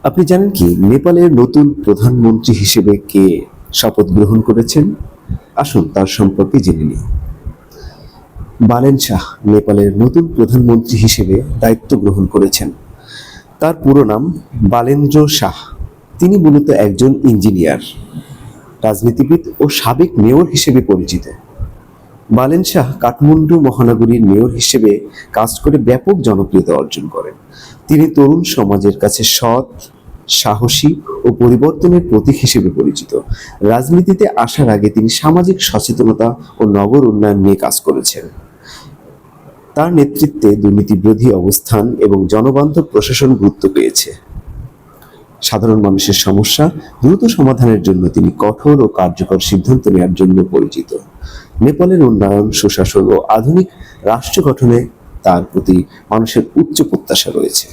আপনি জানেন কি নেপালের নতুন প্রধানমন্ত্রী হিসেবে কে শপথ গ্রহণ করেছেন? আসুন তার সম্পর্কে জেনে নিই। বালেন শাহ নেপালের নতুন প্রধানমন্ত্রী হিসেবে দায়িত্ব গ্রহণ করেছেন। তার পুরো নাম বালেন্দ্র শাহ। তিনি মূলত একজন ইঞ্জিনিয়ার, রাজনীতিবিদ ও সাবেক মেয়র হিসেবে পরিচিত। বালেন শাহ কাঠমান্ডু মহানগরীর মেয়র হিসেবে কাজ করে ব্যাপক জনপ্রিয়তা অর্জন করেন। তিনি তরুণ সমাজের কাছে সৎ, সাহসী ও পরিবর্তনের প্রতীক হিসেবে পরিচিত। রাজনীতিতে আসার আগে তিনি সামাজিক সচেতনতা ও নগর উন্নয়ন নিয়ে কাজ করেছেন। তার নেতৃত্বে দুর্নীতিবিরোধী অবস্থান এবং জনবান্ধব প্রশাসন গুরুত্ব পেয়েছে। সাধারণ মানুষের সমস্যা দ্রুত সমাধানের জন্য তিনি কঠোর ও কার্যকর সিদ্ধান্ত নেওয়ার জন্য পরিচিত। নেপালের উন্নয়ন, সুশাসন ও আধুনিক রাষ্ট্র গঠনে তার প্রতি মানুষের উচ্চ প্রত্যাশা রয়েছে।